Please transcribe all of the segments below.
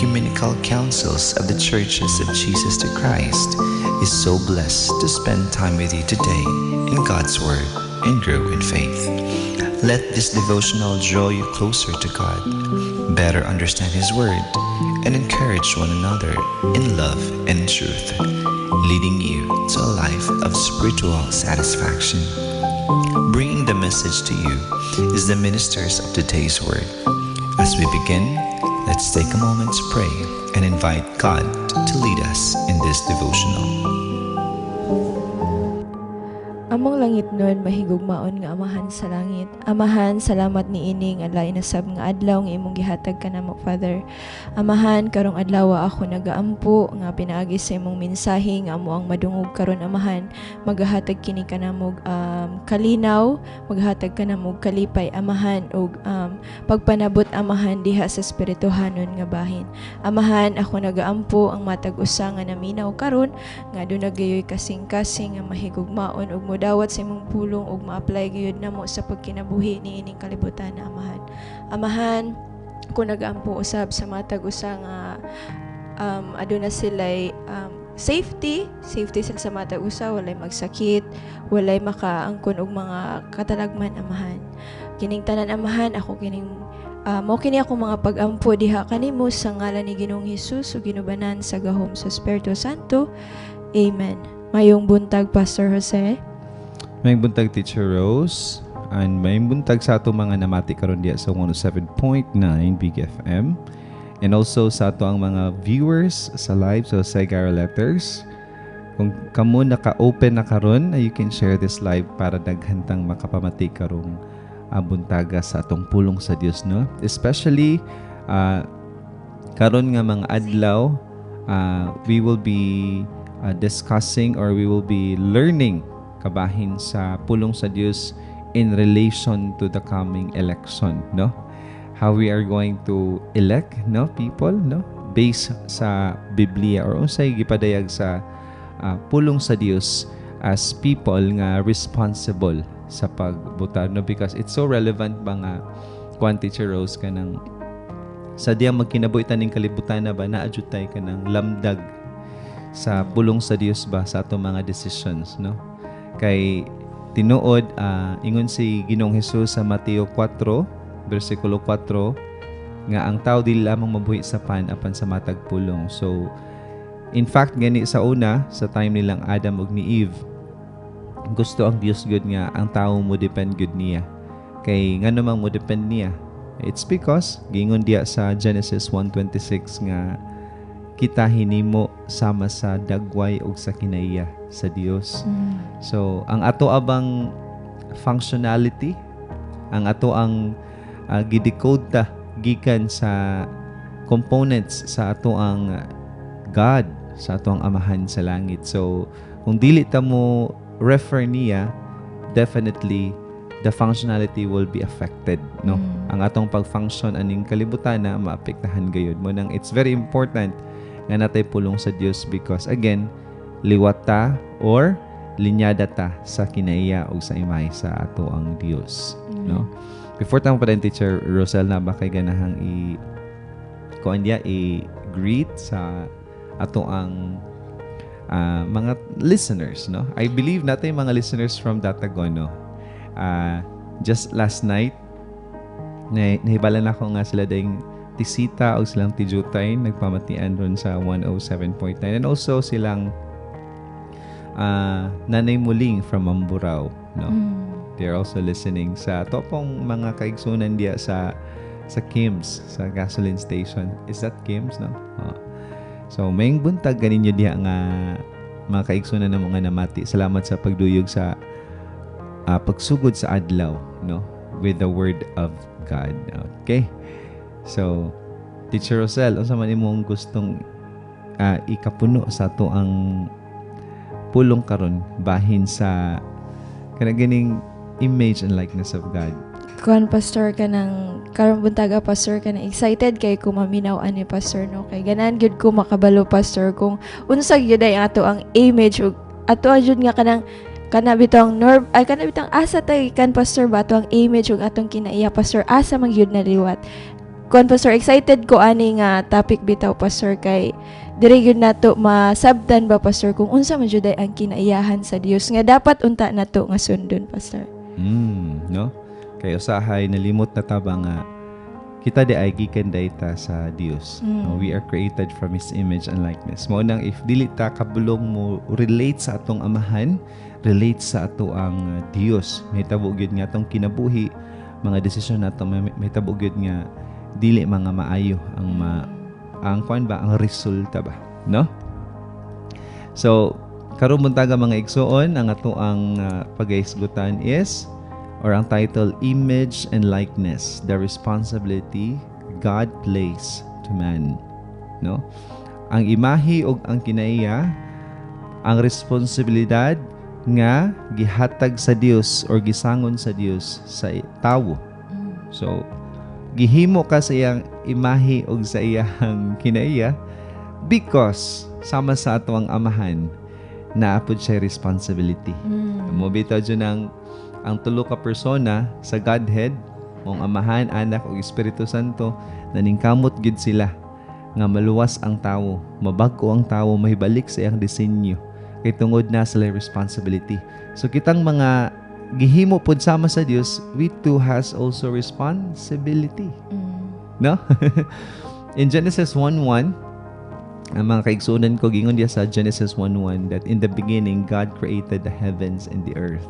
ecumenical councils of the churches of Jesus the Christ, is so blessed to spend time with you today in God's Word and grow in faith. Let this devotional draw you closer to God, better understand His Word, and encourage one another in love and truth, leading you to a life of spiritual satisfaction. Bringing the message to you is the ministers of today's Word. As we begin, let's take a moment to pray and invite God to lead us in this devotional. Among langit nun, mahigugmaon nga Amahan sa langit. Amahan, salamat ni ining alay nasab nga adlaw nga imong gihatag kanamo, Father. Amahan, karong adlaw ako nagaampo nga pinaagi sa imong mensahe nga amo ang madungog karon, Amahan. Magahatag kini kanamo kalinaw, magahatag kanamo kalipay, Amahan, og pagpanabot, Amahan, diha sa espirituhanon nga bahin. Amahan, ako nagaampo ang matag usa nga naminaw karon nga aduna gayoy kasing-kasing nga mahigugmaon og dawat sa imong pulong ug ma-apply gyud namo sa pagkinabuhi ni ining kalibutan, Amahan. Amahan, kung nagaampo usab sa matag usa nga aduna sila'y safety sila sa matag usa, walay magsakit, walay makaangkon og mga katalagman, Amahan. Kining tanan, Amahan, ako kining mao kini ako mga pag-ampo diha kanimo sa ngalan ni Ginoong Hesus ug ginubanan sa gahom sa Espiritu Santo. Amen. Mayong buntag, Pastor Jose. May buntag, Teacher Rose, and may buntag sa ato mga namati karon diya sa 107.9 Big FM, and also sa ato ang mga viewers sa live sa Sagara Letters. Kung kamo naka-open na karon, you can share this live para daghantang makapamati karong buntaga sa atong pulong sa Dios, no? Especially karon nga mga adlaw, we will be discussing or we will be learning kabahin sa pulong sa Dios in relation to the coming election, no? How we are going to elect, no, people, no, based sa Biblia or unsay gipadayag sa pulong sa Dios as people nga responsible sa pagbotar, no, because it's so relevant ba nga Teacher Rose kanang sa diyang magkinabuhi taning kalibutan na ba naadjud tay kanang lamdag sa pulong sa Dios ba sa atong mga decisions, no? Kay tinuod ingon si Ginoong Hesus sa Mateo 4 versikulo 4 nga ang tao dili lamang mabuhi sa pan apan sa matag pulong. So in fact gani sa una sa time nilang Adam ug ni Eve, gusto ang Dios gud nga ang tao mo depend gud niya. Kay ngano man mo depend niya? It's because gingon diya sa Genesis 1:26 nga kita hinimo sama sa dagway ug sa kinaiya sa Dios. So ang ato abang functionality, ang ato ang gidecode ta gikan sa components sa ato ang God, sa ato ang Amahan sa langit. So kung dili ta mo refer niya, definitely the functionality will be affected, no? Ang atong pag-function aning kalibutan na maapektahan gayud mo nang it's very important nga natay pulong sa Dios because again liwat ta or linyada ta sa kinaiya o sa imahe sa ato ang Dios, no? Before ta mo pa din, Teacher Rosel, na ba kay ganahang i-greet sa ato ang mga listeners, no? I believe natin mga listeners from Datagon, no? Just last night nahibalan ako nga sila ding tisita o silang tijutay nagpamatian ron sa 107.9 and also silang Nanay Muling from Mamburao, no? They're also listening sa topong mga kaigsunan diya sa Kims, sa gasoline station. Is that Kims, no? So mayong buntag ganinyo diya nga mga kaigsunan na mga namati. Salamat sa pagduyog sa pagsugod sa adlaw, no, with the word of God. Okay? So, Teacher Rosel, unsa man imong gustong ikapuno sa ato ang pulong karon bahin sa kanang image and likeness of God? Kuan, Pastor, ka ng karong buntaga, Pastor, ka na excited kay kumaminaw ani, Pastor, no? Kay ganan gyud ko makabalo, Pastor, kung unsa gyud ay ato ang image ug ato jud nga kana bitong nerve ay kana bitong asa tay kan, Pastor, ba ato ang image ug atong kinaiya, Pastor, asa man gyud naliwat. kuan pastor, excited ko ani nga topic bitaw pastor, kay diri gyud nato masabtan ba pastor kung unsa man jud ay ang kinaiyahan sa Dios nga dapat unta nato nga sundon pastor. No? Kay usahay nalimot na taba nga kita di ay gikan dayta sa Dios. No, we are created from His image and likeness. Mao nang if dili ta kabulong mo relate sa atong amahan, relate sa ato ang Dios, mahitabo gyud nga atong kinabuhi, mga desisyon nato mahitabo gyud nga dili mga maayo ang kuan ba ang resulta ba, no? So karon buntaga mga igsoon, ang ato ang pagahisgutan is or ang title, Image and Likeness, the responsibility God placed to man. No? Ang imahe ug ang kinaiya, ang responsibilidad nga gihatag sa Dios or gisangon sa Dios sa tawo. So, gihimo ka sa iyang imahe ug sa iyang kinaiya because sama sa ato ang amahan naapod siya responsibility. Mo bitaw dyan ang tulo ka persona sa Godhead, mong Amahan, Anak ug Espiritu Santo, naningkamot gid sila nga maluwas ang tawo, mabag-o ang tawo, mahibalik sa iyang disenyo kay tungod na sila responsibility. So kitang mga gihimo pod sama sa Dios, we too has also responsibility. No? In Genesis 1:1, ang mga kaigsunan ko gingon diya sa Genesis 1:1 that in the beginning God created the heavens and the earth.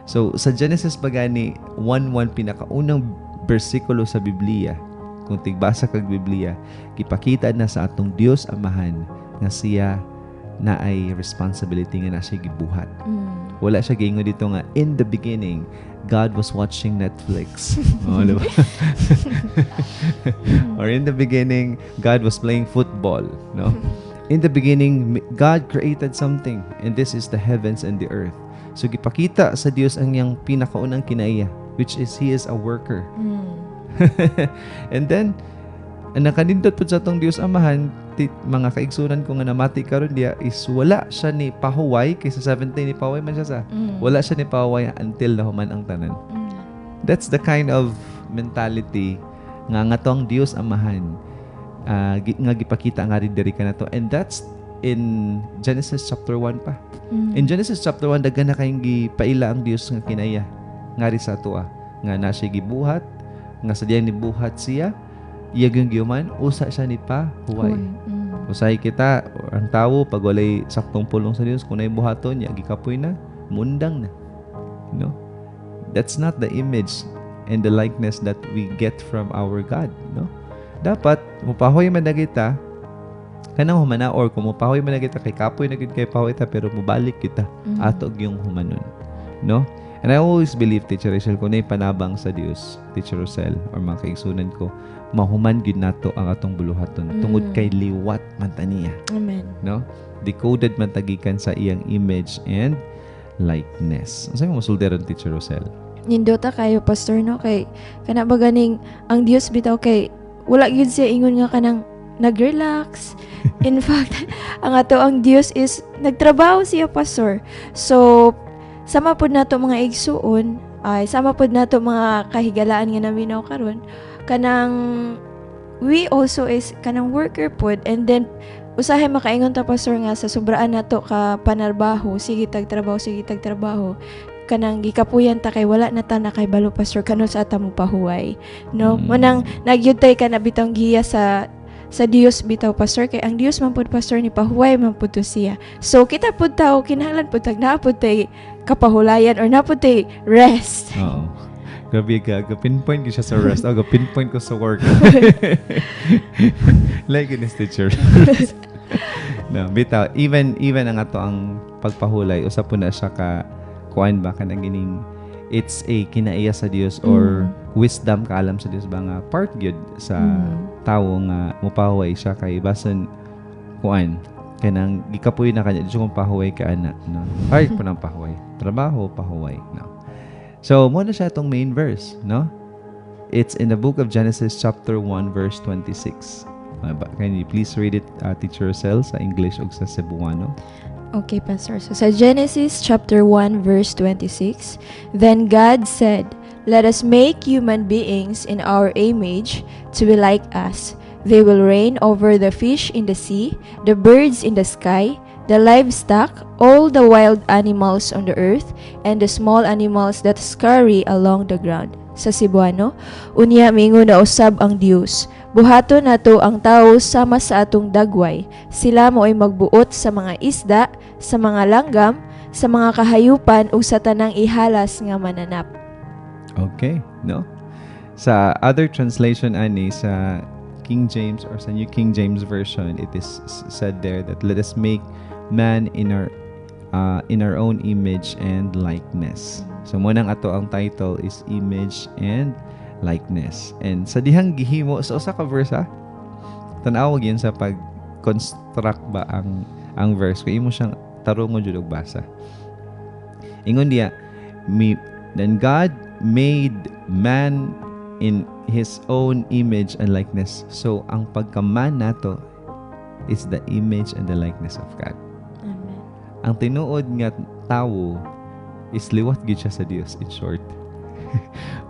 So, sa Genesis bagani, 1:1 pinakaunang bersikulo sa Biblia, kung tigbasa kag Biblia, gipakita na sa atong Dios Amahan nga siya na ay responsibility nga na siya gibuhat. Wala siya giingon dito nga, in the beginning, God was watching Netflix. Oh, diba? Or in the beginning, God was playing football. No? In the beginning, God created something, and this is the heavens and the earth. So, gipakita sa Dios ang iyang pinakaunang kinaiya, which is He is a worker. And then, ang nakanindot po sa itong Dios Amahan, mga kaigsunan ko nga namati karon diya is wala siya ni pahuway, kaysa 17 ni pahuway man siya sa. Wala siya ni pahuway until nahuman ang tanan. That's the kind of mentality nga tong Dios Amahan nga gipakita nga rin diri ka na to. And that's in Genesis chapter 1 pa. In Genesis chapter 1, daghan na kayong gipaila ang Dios nga kinaya nga rin sa ato nga na siya gibuhat, nga sa diyang nibuhat siya, iya yung giuman, usa siya ni pa huway. Usahay kita, ang tao pag walay saktong pulong sa Dios, kung naibuhaton niya, gikapoy na, mundang na. No? That's not the image and the likeness that we get from our God. No? Dapat, mupahoy man na kita, kanang humana, or kung mupahoy man na kita, kay kapoy na kita, kay pahoy ta, pero mubalik kita, atog yung humanon. No? And I always believe, Teacher Rachel, kung na panabang sa Dios, Teacher Rosel, or mga kaigsunan ko, mahuman gid nato ang atong buluhaton tungod kay liwat man ta niya. Amen. No? Decoded man tagikan sa iyang image and likeness. Unsa mo masulderon, Teacher Rosel? Nindota kayo pastor, no, kay kana ba ganing ang Dios bitaw, kay wala gyud siya ingon nga kanang nag-relax. In fact, ang Dios is nagtrabaho siya pastor. So sama pod nato mga igsuon, ay sama pod nato mga kahigalaan nga naminaw karon, kanang we also is kanang worker pod, and then usahay makaingon ta pastor nga sa sobraan nato ka panarbaho, sige tagtrabaho, kanang gikapuyan ta kay wala na ta na kay balo pastor kanon sa ata mo pahuway, no? Manang nagyutay ka na bitong giya sa Dios bitaw pastor, kay ang Dios man pud pastor ni pahuway man pud to siya. So kita pud tao kinahanglan pud tag naapod tay kapahulayan or naapod tay rest. Oo. Grabe ka, pinpoint ko siya sa rest. O, pinpoint ko sa work. Like in this teacher. No, bitaw, even ang ato ang pagpahulay, usap po na siya ka, kuan ba, kanang gining, it's a kinaiya sa Dios or wisdom kaalam sa Dios ba nga part gyud sa tawo nga mopahuway siya kay bason kuan kanang gikapoy na kanya dito kung pahuway ka ana, no? Part po ng pahuway, trabaho, pahuway, no? So, muna siya itong main verse, no? It's in the book of Genesis chapter 1 verse 26. Can you please read it, Teacher Rosel, sa English o sa Cebuano? Okay, Pastor. So, sa Genesis chapter 1 verse 26, then God said, Let us make human beings in our image to be like us. They will reign over the fish in the sea, the birds in the sky, the livestock, all the wild animals on the earth, and the small animals that scurry along the ground. Sa Cebuano, unya mingo na usab ang Dios. Buhato nato ang tao sama sa atong dagway. Sila mo'y magbuot sa mga isda, sa mga langgam, sa mga kahayupan ug sa tanang ihalas nga mananap. Okay, no? Sa other translation ani sa King James or sa New King James Version, it is said there that let us make man in our own image and likeness. So munang ato ang title is image and likeness. And sa dihang gihimo sa usa ka verse tan-aw gyud sa pag-construct ba ang verse kay imo siyang tarungon jud og basa. Ingon diya, then God made man in His own image and likeness. So ang pagka-man nato is the image and the likeness of God. Amen. Ang tinuod nga tawo is liwat gid siya sa Dios, in short.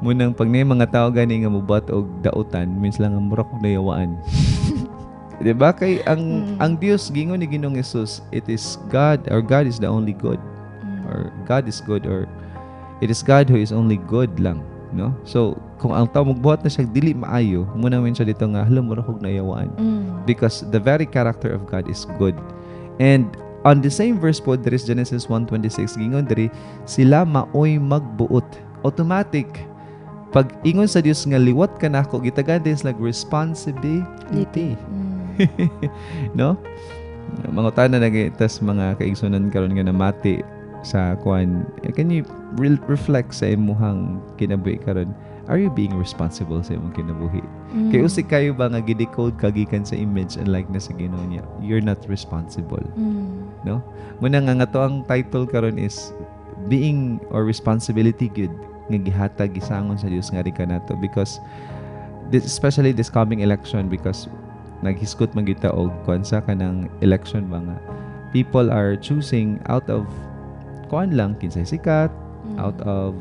Munang pag na mga tao gani nga mubat og dautan, means lang ang mura kog nayawaan. Diba? Kay ang Dios gingon ni Ginoong Jesus, it is God, or God is the only good. Or God is good, or it is God who is only good lang, no? So kung ang tao magbuhat na siya dili maayo, muna man siya dito nga hala mura kog nayawaan. Because the very character of God is good. And on the same verse po, there is Genesis 1:26, gingon diri, sila maoy magbuot. Automatic. Pag ingon sa Dios nga liwat ka nako, gitagan din like responsibility. No? Mga tanan na tas mga kaigsunan karon nga namati sa kwan. Can you reflect sa imuhang kinabuhi karon? Are you being responsible sa imong kinabuhi? Kay usik kayo ba nga gidecode kagikan sa image and likeness sa Ginoo niya? You're not responsible. No? Muna nga to ang title karon is being or responsibility good nga gihatag gisangon sa Dios nga rika nato, because especially this coming election, because naghiskot man kita og konsa kanang election ba nga people are choosing out of kuan lang kinsay sikat, out of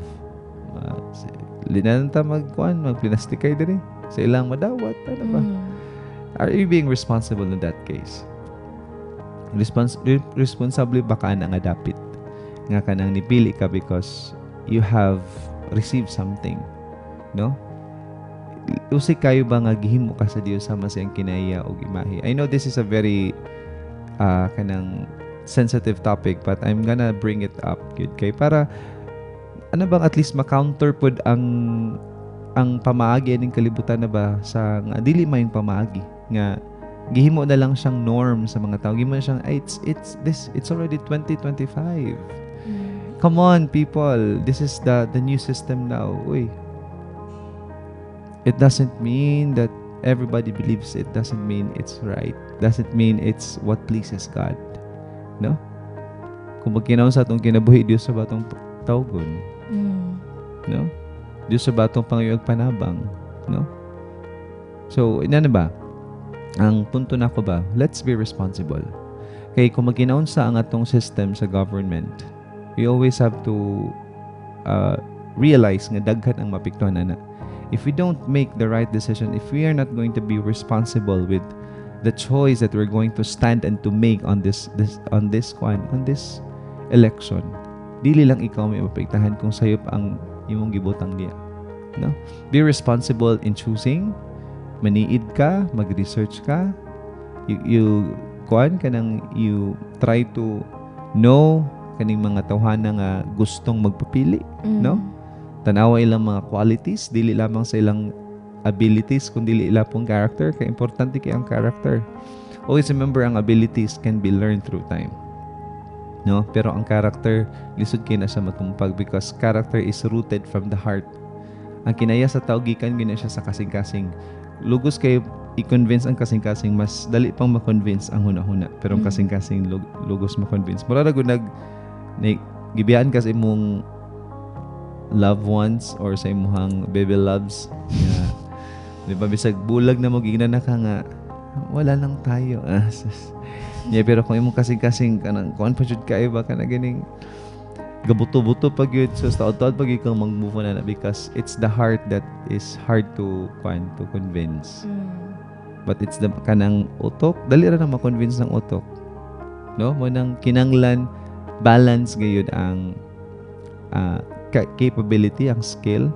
linanta magplastikay diri sa ilang madawat, ano ba? Are you being responsible in that case? Responsable ba ka na nga dapit nga kanang nipili ka because you have received something, no? Usik kayo ba nga gihimo ka sa Dios sama sa iyang kinaiya o imahe? I know this is a very kanang sensitive topic, but I'm gonna bring it up good kay para ano bang at least ma-counter pod ang pamaagi ning kalibutan na ba sa nga dili may pamaagi nga gihimo na lang siyang norm sa mga tao. Gihimo na siyang it's already 2025. Come on, people. This is the new system now. Uy. It doesn't mean that everybody believes it. Doesn't mean it's right. Doesn't mean it's what pleases God. No? Kung magkinaon sa atong kinabuhi, Diyos sa batong tawgon. No? Diyos sa batong pangayog panabang. No? So, na ba? Ang punto na ko ba, let's be responsible. Kaya kung magkinaon sa ang atong system sa government, we always have to realize nga daghan ang mapiktuhan na. If we don't make the right decision, if we are not going to be responsible with the choice that we're going to stand and to make on this election, dili lang ikaw may mapiktahan kung sayop ang imong gibutang niya. No? Be responsible in choosing. Maniid ka, mag-research ka. You try to know kaning mga tawhana nga gustong magpapili, no? Tanawa ilang mga qualities, dili lamang sa ilang abilities, kundi ilang pong character. Kaya importante kay ang character. Always remember, ang abilities can be learned through time. No? Pero ang character, lisod kayo na siya matumpag because character is rooted from the heart. Ang kinaya sa tao, gikan gina siya sa kasing-kasing. Lugos kayo i-convince ang kasing-kasing, mas dali pang ma-convince ang huna-huna. Pero ang kasing-kasing lugos ma-convince. Mura na gibiyaan kasi imong loved ones or sa imong baby loves. Di ba, bisag bulag na mo, gigna ka nga, wala lang tayo. Pero kung imong kasing-kasing kanang kuan pa jud kayo ba kana ganing gabuto-buto pag yun. So, taon-taon pag yun kang mag-move on na because it's the heart that is hard to convince. But it's the kanang utok. Dali ra na ma-convince ng utok. No? Mo nang kinanglan, balance ngayon ang capability, ang skill,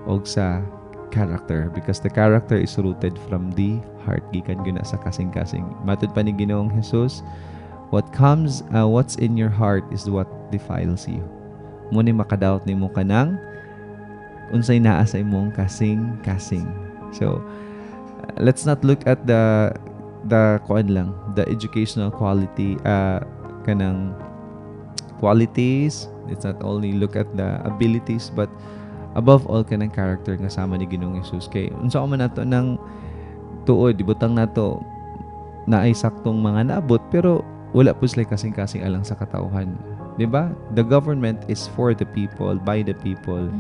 o sa character. Because the character is rooted from the heart. Gikan yun na sa kasing-kasing. Matod pa ni Ginoong Jesus, what's in your heart is what defiles you. Muna makadaot ni mo kanang unsay naa sa imong kasing-kasing. So, let's not look at the educational quality, kanang qualities. Let's not only look at the abilities, but above all kanang character nga sama ni Ginoong Jesus. Kay unsa man nato nang tuod, ibutang nato na ay saktong mga naabot, pero wala po sila kasing-kasing alang sa katauhan. Diba? The government is for the people, by the people,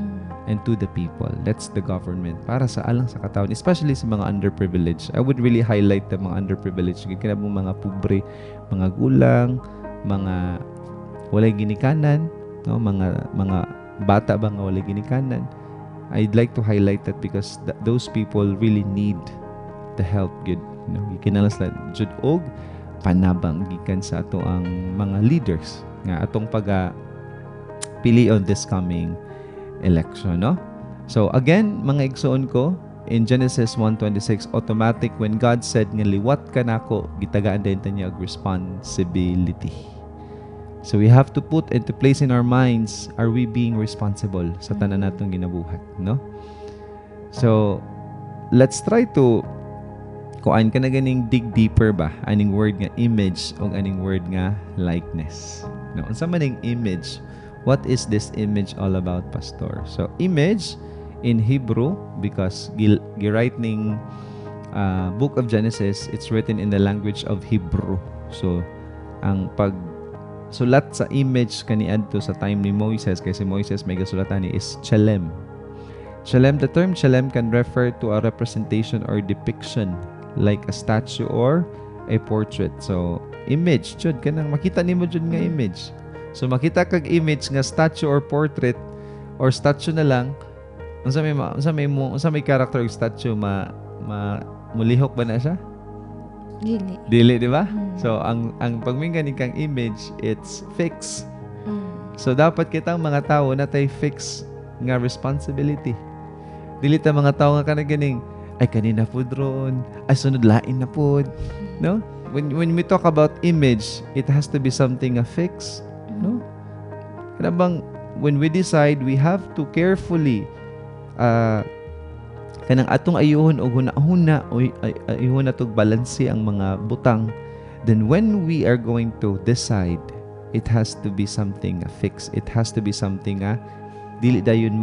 and to the people. That's the government. Para sa alang sa katauhan, especially sa mga underprivileged. I would really highlight the mga underprivileged. Kinabang mga pobre, mga gulang, mga walay ginikanan, no? Mga bata ba nga walay ginikanan. I'd like to highlight that because those people really need the help. Good. No? Gikinalas na jud og panabang gikan sa ato ang mga leaders nga atong pili on this coming election, no? So again, mga igsoon ko, in Genesis 1:26, automatic when God said nga liwat ka nako, gitagaan din niya og responsibility. So we have to put into place in our minds, are we being responsible sa tanan natong ginabuhat, no? So let's try to kuan ka na ganing dig deeper ba aning word nga image o aning word nga likeness. No, unsa man ning image? What is this image all about, pastor? So image in Hebrew, because gi-write ning book of Genesis, it's written in the language of Hebrew. So ang sulat sa image kaniadto sa time ni Moises, kay si Moises may gasulatan ni is Chelem. Chelem, the term Chelem can refer to a representation or depiction like a statue or a portrait. So image jud kanang makita nimo jud nga image. So makita kag image nga statue or portrait or statue na lang, unsa may character og statue mulihok ba na siya? Dili, di ba? So ang pagmingan ni kang image, it's fixed. So dapat kitang mga tao natay fix nga responsibility. Dili ta mga tao nga kana ganing ay kanina pud ron, ay sunod lain na pud, no? When we talk about image, it has to be something fixed, no? Kana bang when we decide, we have to carefully kanang atong ayuhon og hunahuna o ayuhon natog balanse ang mga butang. Then when we are going to decide, it has to be something fixed. It has to be something dili dayon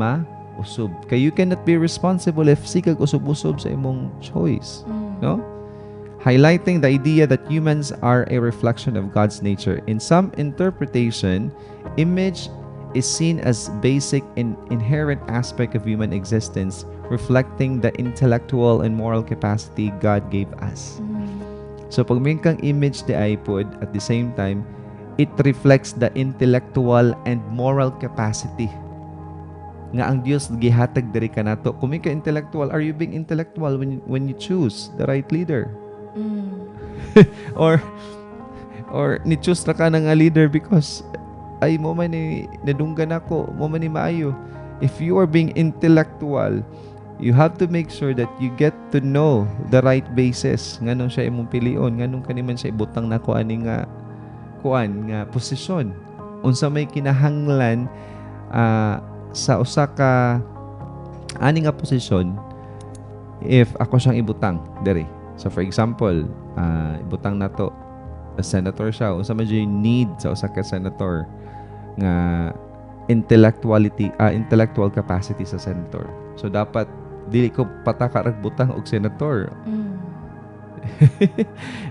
usob. Kay you cannot be responsible if sikag usob-usob sa imong choice, no? Highlighting the idea that humans are a reflection of God's nature. In some interpretation, image is seen as basic and inherent aspect of human existence, reflecting the intellectual and moral capacity God gave us. So pag may kang image di ay pod, at the same time, it reflects the intellectual and moral capacity nga ang Dios gihatag diri kanato. Kung may ka intellectual, are you being intellectual when you choose the right leader? or ni choose ra ka nga leader because ay mo man ni nadunggan ako, mo man ni maayo. If you are being intellectual, you have to make sure that you get to know the right basis nganong siya imong pilion, nganong kaniman siya ibutang nako ani nga posisyon. Unsa may kinahanglan sa usa ka ani nga posisyon if ako siyang ibutang diri. So for example, ibutang nato senator siya, unsa man yung need sa usa ka senator nga intellectual capacity sa senator. So dapat dili ko pataka rag butang og senator.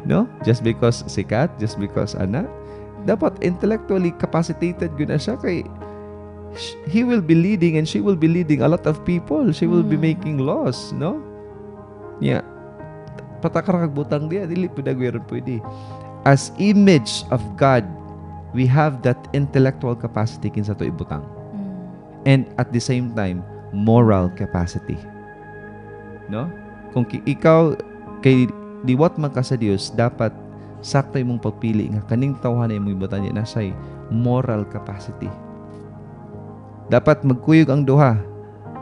No? Just because sikat, just because dapat intellectually capacitated gyud na siya kay he will be leading and she will be leading a lot of people. She will be making laws, no? Yeah. Pataka rag butang dia dili pud pwede. As image of God, we have that intellectual capacity kinsa to ibutang. And at the same time, moral capacity. No? Kung ikaw kay diwat man ka sa Dios, dapat sakto imong pagpili nga kaning tawhan na imong ibutang na say moral capacity. Dapat magkuyog ang duha.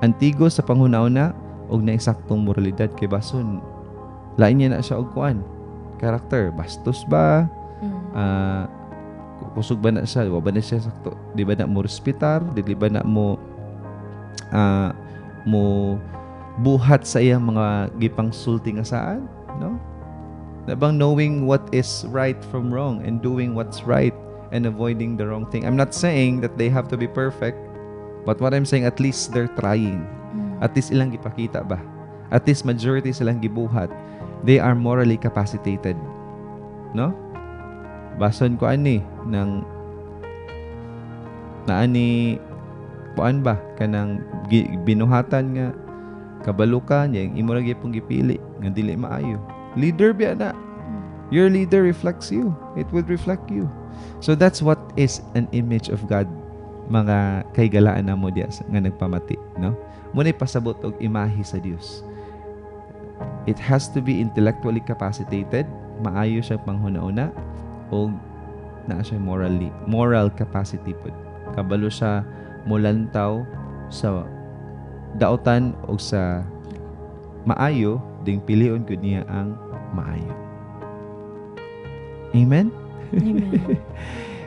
Antigo sa panghuna-una og naisaktong moralidad kay bason. Lain niya na siya og kuan. Character, bastos ba? Kusog ba na siya? Wa ba na siya sakto? Di ba na mo respitar? Di ba na mo mo buhat sa iyang mga gipang sulti nga saan? No? Dabang knowing what is right from wrong and doing what's right and avoiding the wrong thing. I'm not saying that they have to be perfect, but what I'm saying, at least they're trying. At least ilang gipakita ba? At least majority silang gibuhat. They are morally capacitated. No? Bason ko ani ng naani puan ba kanang binuhatan nga kabalukan yang imo lagi pong gipili nga dili maayo. Leader biya na. Your leader reflects you. It would reflect you. So that's what is an image of God. Mga kaygalaan na mo diya nga nagpamati, no? Muna'y pasabot og imahe sa Dios. It has to be intellectually capacitated, maayo siya panghuna-una, o naa siya moral capacity po. Kabalo siya mulantaw sa daotan o sa maayo, ding pilion ko niya ang maayo. Amen? Amen.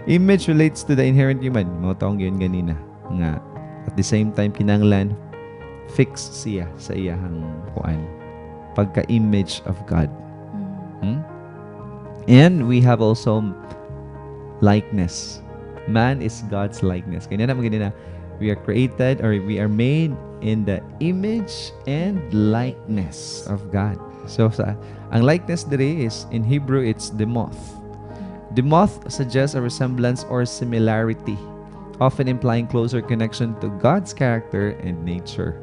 Image relates to the inherent human. Mga taong yun ganina. Nga, at the same time, kinanglan, fix siya sa iyahang kuan. Pagka-image of God. And we have also likeness. Man is God's likeness. Kaya naman ganina, we are created or we are made in the image and likeness of God. So, ang likeness diri is, in Hebrew, it's demoth. Demoth suggests a resemblance or similarity, often implying closer connection to God's character and nature.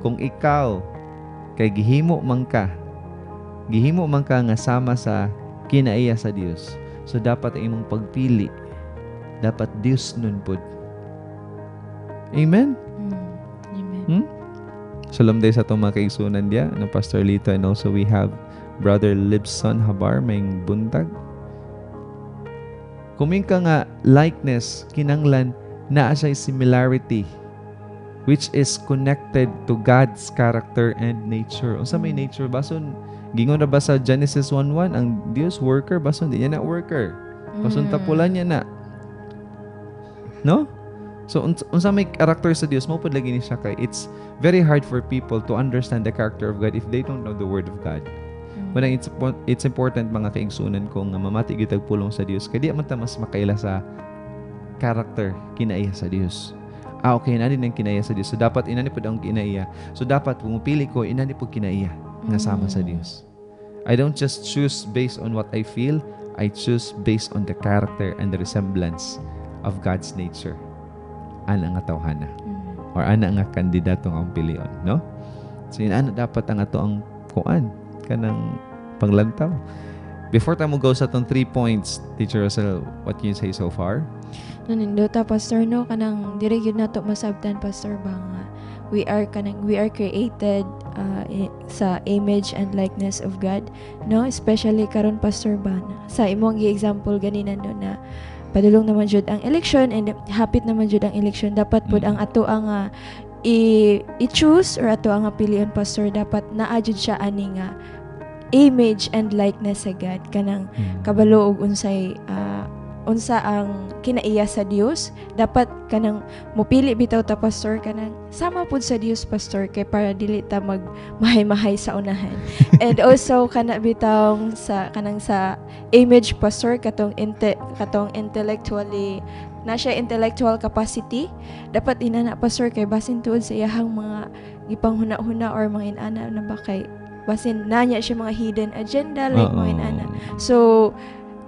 Kung ikaw, kay gihimo man ka nga sama sa kinaiya sa Dios, so dapat ang imong pagpili, dapat Dios nun pod. Amen? Amen. Shalom day sa itong mga kaigsunan diya ng Pastor Lito, and also we have Brother Libson Habar, may buntag. Kuming ka nga likeness, kinanglan, naa siya similarity, which is connected to God's character and nature. Unsa may nature? Bason, gingon na ba sa Genesis 1:1, ang Dios worker, bason, di niya na worker. Bason, tapulan niya na. No? So, unsa may character sa Dios, mo pod lagi ni siya kay, it's very hard for people to understand the character of God if they don't know the Word of God. When it's important mga kaigsunan ko nga mamati gyud tag pulong sa Dios kay di man ta mas makaila sa character kinaiya sa Dios. Okay, inani nang kinaiya sa Dios. So dapat inani pud ang kinaiya. So dapat kung pili ko inani pud kinaiya nga sama sa Dios. I don't just choose based on what I feel, I choose based on the character and the resemblance of God's nature. Ana nga tawhana. Or ana nga kandidato nga pilion, no? So ana dapat ang ato ang kuan kanang panglantaw. Before tayo mo go sa itong 3 points, Teacher Russell, what can you say so far? Nanindota, Pastor, no? Kanang diri gyud nato masabtan, Pastor, ba nga we are created sa image and likeness of God, no? Especially karon, Pastor, ba sa imong gi-example ganina no na padulong naman jud ang election and hapit naman jud ang election, dapat pud ang ato ang i-choose or ato ang pilion, Pastor, dapat naa jud siya ani nga image and likeness sa God, kanang kabalo og unsay unsa ang kinaiya sa Dios, dapat kanang mopili bitaw ta, Pastor, kanang sama pud sa Dios, Pastor, kay para dili ta magmahay-mahay sa unahan. And also kana bitaw sa kanang sa image, Pastor, katong intellectually na siya intellectual capacity, dapat inana, Pastor, kay basin tuod sa iyahang mga gipanghuna-huna or mga inana na ba kay basin nanya siya mga hidden agenda like mga inana. So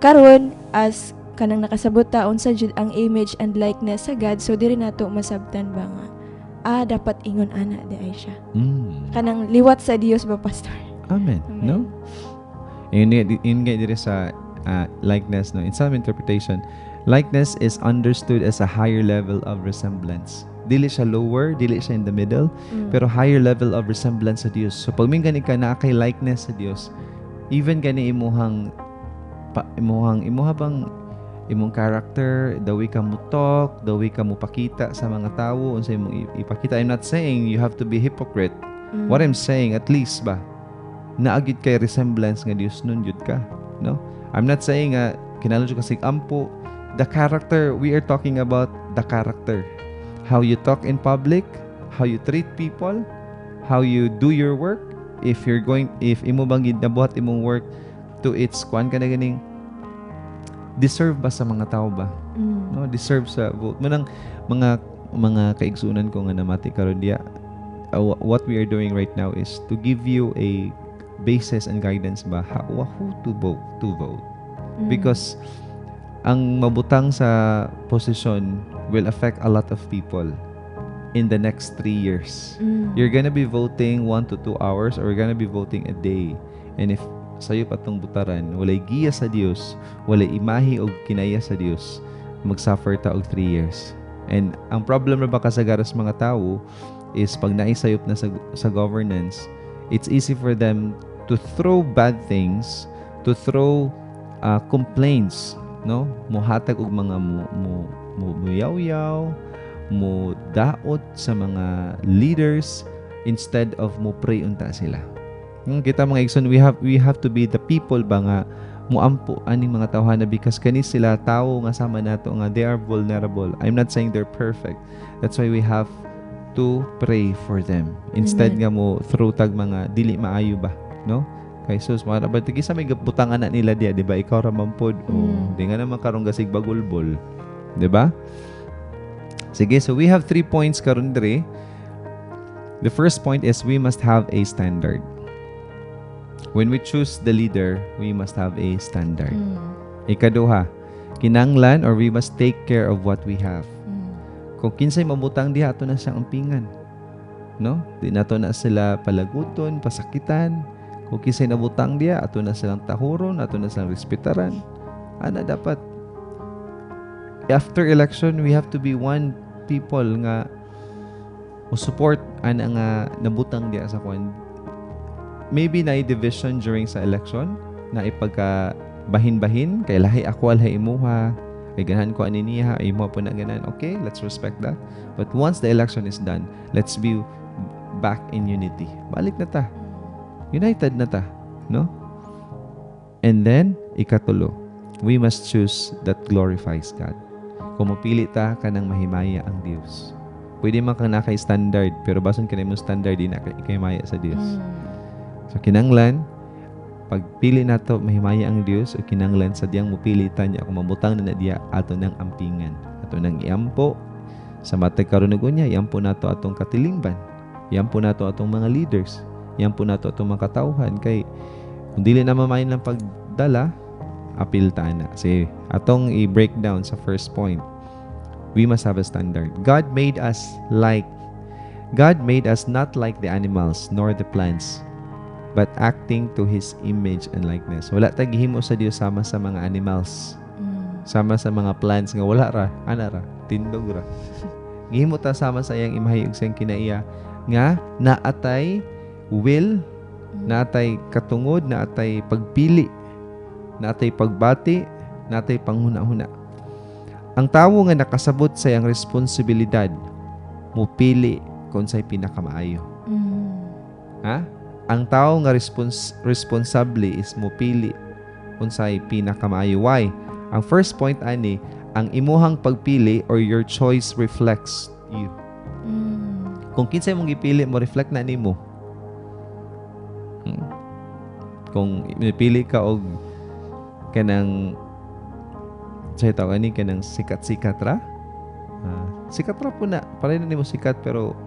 karon as kanang nakasabot taon sa jud ang image and likeness sa God, so diri nato masabtan ba nga dapat ingon ana di ay siya. Kanang liwat sa Dios ba, Pastor? Amen. Amen. No? In diri sa likeness, no, in some interpretation, Likeness is understood as a higher level of resemblance. Dili siya lower, dili siya in the middle, pero higher level of resemblance sa Dios. So pag may gani ka na kay likeness sa Dios, even gani imuhang imong character, the way ka mo talk, the way ka mo pakita sa mga tao, unsay imong ipakita. I'm not saying you have to be hypocrite. What I'm saying, at least ba, naagid kay resemblance nga Dios nun yun ka. No? I'm not saying kinahanglan jud kasi ampo. The character, we are talking about the character. How you talk in public, how you treat people, how you do your work. If imo bang ginabuhat imong work to its kwan ka na ganing deserve ba sa mga tao ba? No, deserve sa vote. Manang mga kaigsunan ko nga namati karon diya. What we are doing right now is to give you a basis and guidance ba who to vote. Because ang mabutang sa posisyon will affect a lot of people in the next 3 years. You're gonna be voting 1 to 2 hours or you're gonna be voting a day. And if sayo patong butaran, walay giya sa Dios, walay imahe o kinaya sa Dios, mag-suffer ta og 3 years. And ang problem na ba kasagaras mga tao is pag naisayop na sa governance, it's easy for them to throw bad things, to throw complaints, no? Muhatag og mga muyaw-yaw, mo daot sa mga leaders instead of mo pray unta sila. Kita mga igsoon, we have to be the people ba nga muampo aning mga tawhana because kani sila tao nga sama nato nga they are vulnerable. I'm not saying they're perfect. That's why we have to pray for them. Instead nga mo throw tag mga dili maayo ba, no? Kay sus mara ba tigi sa may butangan na nila dia, di ba? Ikaw ra man pod. Di nga naman karong gasig bagulbol. Di ba? Sige, so we have 3 points karon dire. The first point is we must have a standard. When we choose the leader, we must have a standard. Ikaduha, kinanglan or we must take care of what we have. Kung kinsay mabutang diha ato na siyang ampingan. No? Di nato na sila palaguton, pasakitan. Kung kinsay nabutang diha ato na silang tahuron, ato na silang respetaran. Ana dapat after election we have to be one people nga mo support ana nga nabutang diha sa kwan. Maybe na division during sa election na ipagka bahin-bahin kay lahi ako lahi imuha kay ganahan ko ani niya imo po na ganan. Okay, let's respect that. But once the election is done, let's be back in unity. Balik na ta. United na ta, no? And then ikatulo, we must choose that glorifies God. Kung mapili ta kanang mahimaya ang Dios. Pwede man kang nakay standard pero bason kanay mo standard di na kay maya sa Dios. So kinanglan pagpili nato mahimaya ang Dios o kinanglan sa diyang mupili ta niya kung mabutang na diya ato nang ampingan, ato nang iampo sa matay karon niya, iampo nato atong katilingban, iampo nato atong mga leaders, iampo nato atong mga katawhan kay kung dili na mamayon lang pagdala apil ta na. Sige, atong i-break down sa first point. We must have a standard. God made us not like the animals nor the plants, but acting to His image and likeness. Wala ta gihimo sa Dios sama sa mga animals. Sama sa mga plants nga wala ra, ana ra, tindog ra. Gihimo ta sama sa iyang imahe ug siyang kinaiya nga naatay will, naatay katungod, naatay pagpili, naatay pagbati, naatay panghuna-huna. Ang tawo nga nakasabot sa iyang responsibilidad, mupili kung sa'y pinakamaayo. Ha? Ang tao nga responsable is mupili kung sa'y pinakamaayo. Why? Ang first point ani, ang imuhang pagpili or your choice reflects you. Kung kinsay mong gipili mo, reflect na nimo. Kung pili ka og kanang sa ito ani kanang sikat-sikat ra, sikat ra po na pareho na nimo sikat pero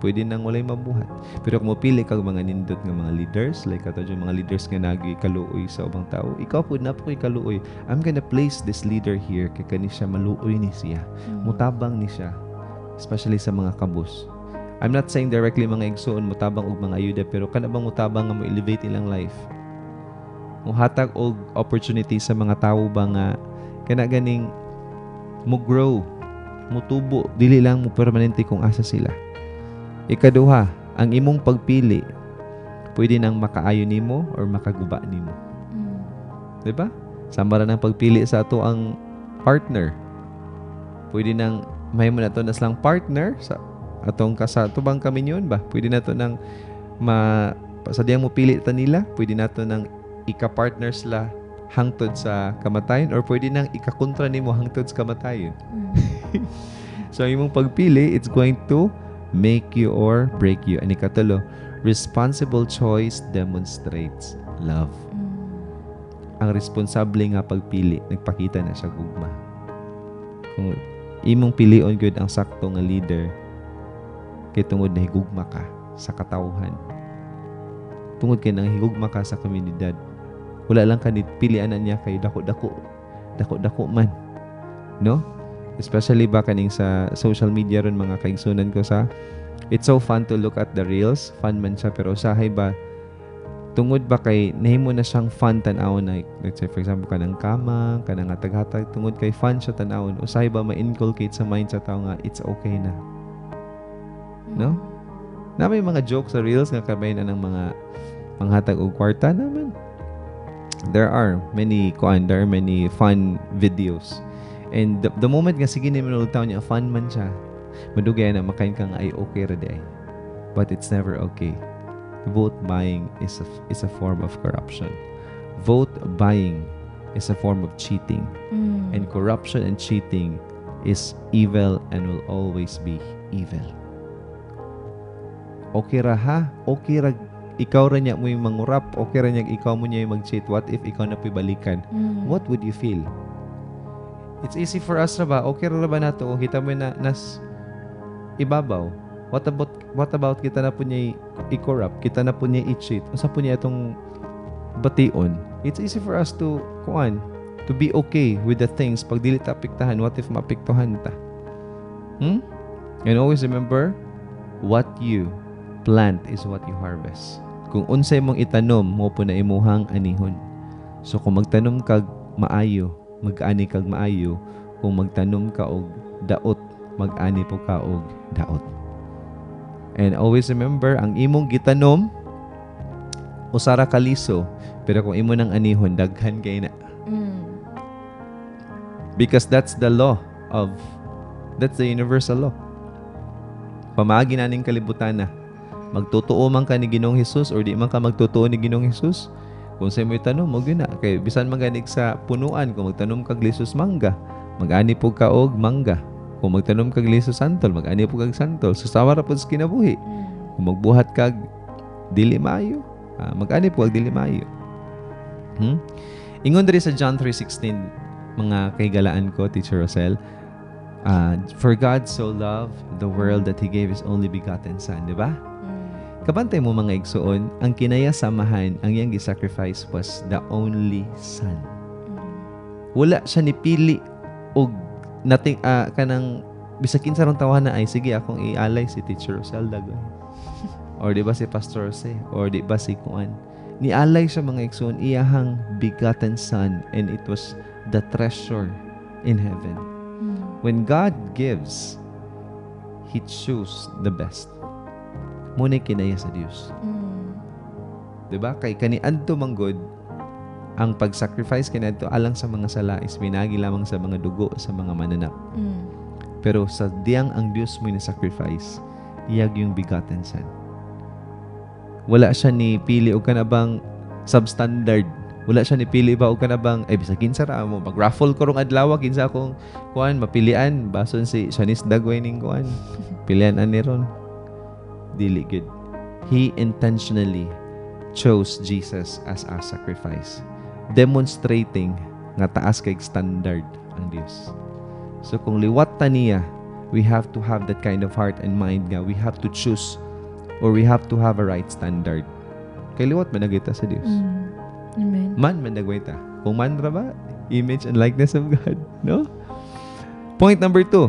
pwede nang walay mabuhat. Pero kung mopili kag mga nindot nga mga leaders like ato yung mga leaders nga nagi kaluoy sa ubang tao, ikaw pud na po kaluoy. I'm gonna place this leader here kay kani siya maluoy ni siya, mutabang ni siya, especially sa mga kabus. I'm not saying directly mga igsoon mutabang og mga ayuda, pero kana bang mutabang nga mo elevate ilang life, muhatag og opportunity sa mga tao ba nga kana ganing mo grow, mo tubo, dili lang mo permanente kung asa sila. Ikaduha, ang imong pagpili pwede nang makaayo nimo or makaguba nimo. Diba? Sama ra ng pagpili sa ato ang partner. Pwede nang may mo na to nas lang partner sa atong kasatubang kami yun ba? Pwede na to nang sadyang mo pili ta nila, pwede na to nang ika-partners la hangtod sa kamatayon or pwede nang ikakontra nimo hangtod sa kamatayon. So, imong pagpili, it's going to make you or break you. And ikatulo, responsible choice demonstrates love. Ang responsable nga pagpili, nagpakita na siya gugma. Kung imong pilion gyud ang sakto nga leader, kay tungod na higugma ka sa katawhan. Tungod kay nang higugma ka sa komunidad. Wala lang ka pilian na niya kay dako-dako man. No? Especially ba kaning sa social media ron mga kaigsunan ko sa it's so fun to look at the reels. Fun man siya pero usahay ba tungod ba kay nahimo na siyang fun tan-awon na let's say for example kanang kama, kanang hatag-hatag tungod kay fun siya tan-awon. Usahay ba ma-inculcate sa mind sa tao nga it's okay na. No? Na may mga jokes sa reels nga kabay na ng mga panghatag og kwarta naman. There are many fun videos. And the moment nga sige nimo nultaw niya fun man siya, madugay na makain ka nga ay okay ra day. But it's never okay. Vote buying is a form of corruption. Vote buying is a form of cheating. And corruption and cheating is evil and will always be evil. Okay ra ha? Okay ra ikaw ra niya mo yung mangurap, okay ra niya ikaw mo niya yung mag-cheat. What if ikaw na pibalikan? What would you feel? It's easy for us ra ba? Okay ra ba nato? Kita mo na nas ibabaw. What about kita na po niya i-corrupt? Kita na po niya i-cheat? Unsa po niya itong bation? It's easy for us to be okay with the things. Pag dili ta apektahan, what if maapektuhan ta? And always remember, what you plant is what you harvest. Kung unsay mong itanom, mo po na imuhang anihon. So kung magtanom kag maayo, mag-ani kag maayo. Kung magtanom ka og daot, mag-ani po ka og daot. And always remember, ang imong gitanom, usara kaliso, pero kung imo nang anihon, daghan kay na. Because that's the universal law. Pamagi naning kalibutan na. Magtutuo man ka ni Ginoong Hesus or di man ka magtutuo ni Ginoong Hesus, kung sa mo itanom, mo na. Kay bisan maganig sa punuan, kung magtanom kag lisos mangga, mag-ani po ka og mangga. Kung magtanom kag lisos santol, mag-ani po kag santol. Susawa ra pud sa kinabuhi. Kung magbuhat kag dili maayo, mag-ani po kag dili maayo. Ingon diri sa John 3:16, mga kaigalaan ko, Teacher Rosel, for God so loved the world that He gave His only begotten Son, di ba? Kabantay mo mga igsuon, ang kinayasamahan, ang iyang gisacrifice was the only Son. Wala siya nipili og nating kanang bisakin sa rong tawanan ay sige akong ialay si Teacher Rosel Dagoy. Or di ba si Pastor Jose, or di ba si Kuan. Nialay siya mga igsuon iyahang begotten Son, and it was the treasure in heaven. When God gives, He chooses the best. Muna kinaya sa Diyos. Diba? Kay kaniadto manggod, ang pag-sacrifice kaniadto alang sa mga sala is minagi lamang sa mga dugo, sa mga mananap. Pero sa diyang ang Diyos mo na-sacrifice, iyag yung begotten Son. Wala siya ni pili o kanabang substandard. Wala siya ni pili ba o kanabang, bisa kinsa ra mo, mag-raffle ko rong adlaw, kinsa akong kuan, mapilian, bason si Shanice Dagoy ning kuan. Pilian ani ron. Dili good. He intentionally chose Jesus as a sacrifice, demonstrating nga taas kay standard ang Dios. So kung liwat ta niya, we have to have that kind of heart and mind nga we have to choose or we have to have a right standard. Kay liwat man nagita sa Dios. Amen. Man nagway ta. Kung man ra ba, image and likeness of God, no? Point number 2.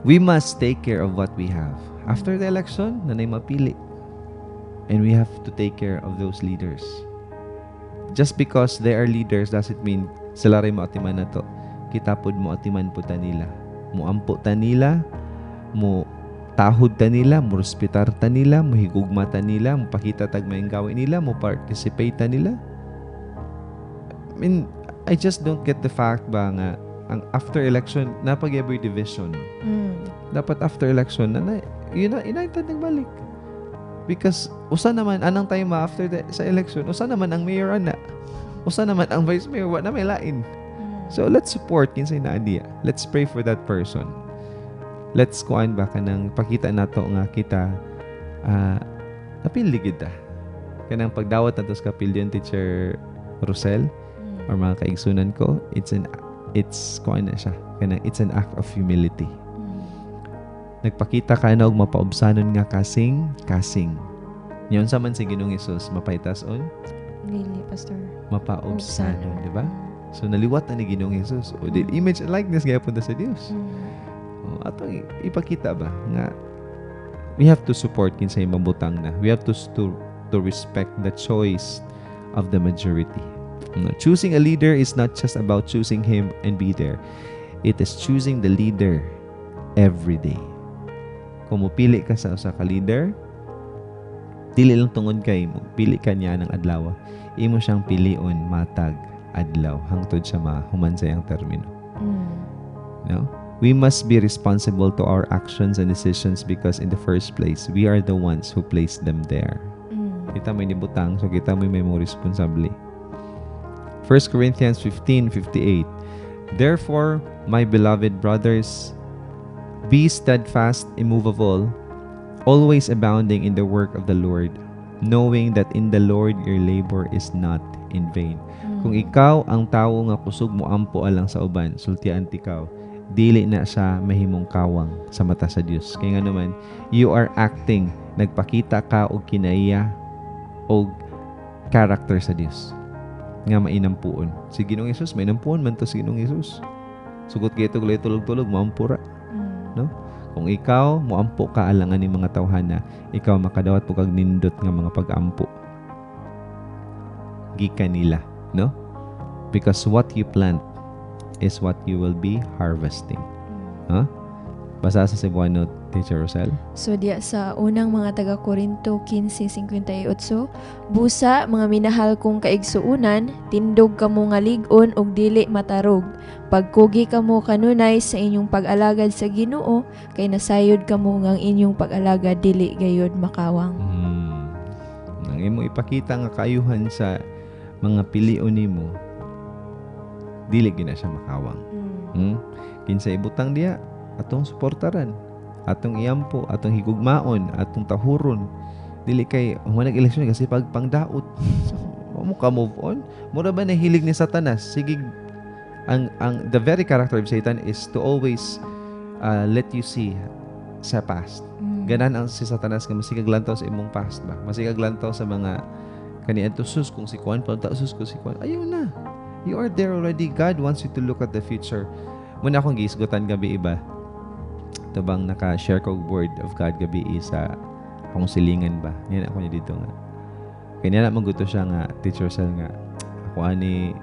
We must take care of what we have. After the election, nanay mapili. And we have to take care of those leaders. Just because they are leaders doesn't mean sila rin maatiman na to. kitapod mo atiman po ta nila. Mo ampo ta nila, mo tahod ta nila, mo respetar ta nila, mo higugma ta nila, mo pakita tag maayong gawin nila, mo participate ta nila. I mean, I just don't get the fact ba nga ang after election napag-every division. Dapat after election na united nagbalik. Because usa naman anang time after sa election, usa naman ang mayor ana. Usa naman ang vice mayor, wa na may lain. So let's support kinsay na idea. Let's pray for that person. Let's kuan ba kanang pakita nato nga kita napili gid ta. Kanang pagdawat nato sa kapilyon Teacher Rosel or mga kaigsunan ko, it's kuan na siya. Kanang it's an act of humility. Nagpakita ka na og mapaubsanon nga kasing. Nyon sa man si Ginoong Hesus mapaitas-on Lili, Pastor. mapaubsanon, di ba? So naliwat na ni Ginoong Hesus. O the image and likeness gaya punta sa Dios. Atong ipakita ba nga we have to support kinsay mabutang na. We have to respect the choice of the majority. Choosing a leader is not just about choosing him and be there. It is choosing the leader every day. Kung mupili ka sa usa ka leader, dili lang tungod kay pili ka niya ng adlaw. Imo siyang pilion matag adlaw hangtod sa mahuman sa iyang termino. No? We must be responsible to our actions and decisions because in the first place, we are the ones who placed them there. Kita may nibutang, so kita may mo responsable. 1 Corinthians 15:58. Therefore, my beloved brothers, be steadfast, immovable, always abounding in the work of the Lord, knowing that in the Lord your labor is not in vain. Kung ikaw ang tawo nga kusog mo ampo alang sa uban, sultian tikaw, dili na siya mahimong kawang sa mata sa Dios. Kaya nga naman, you are acting, nagpakita ka og kinaiya og character sa Dios nga mainampuon. Si Ginoong Hesus mainampuon man to si Ginoong Hesus. Sugot kay ito tulog-tulog maampura. No? Kung ikaw moampo ka alangan ni mga tawhana, ikaw makadawat pug kag nindot nga mga pag-ampo gikan nila, no? Because what you plant is what you will be harvesting. Basa sa Cebuano, Teacher Rosel. So diya sa unang mga taga Korinto 15:58, busa mga minahal kong kaigsuunan, tindog kamo nga lig-on og dili matarog. Pagkugi kamo kanunay sa inyong pag-alagad sa Ginoo, kay nasayod kamo nga ang inyong pag-alagad dili gayud makawang. Nang imo ipakita nga kaayuhan sa mga pilion nimo, dili gina siya makawang. Kinsa ibutang diya, atong suportaran, atong iyampo, atong higugmaon, atong tahuron. Dili kay human nag-eleksyon kasi pagpangdaot. Mo ka move on. Mura ba nahilig ni Satanas? Sige, ang the very character of Satan is to always let you see sa past. Ganan ang si Satanas nga masigag lantaw sa imong past ba? Masigag lantaw sa mga kaniadto sus kung si Kuan, sus kung si Kuan. Ayaw na. You are there already. God wants you to look at the future. Muna akong gisgutan gabi iba. Tabang naka-share ko word of God gabi sa akong silingan ba. Yan ako niya dito nga. Kanya na maguto siya nga, Teacher Sel nga. Ako ani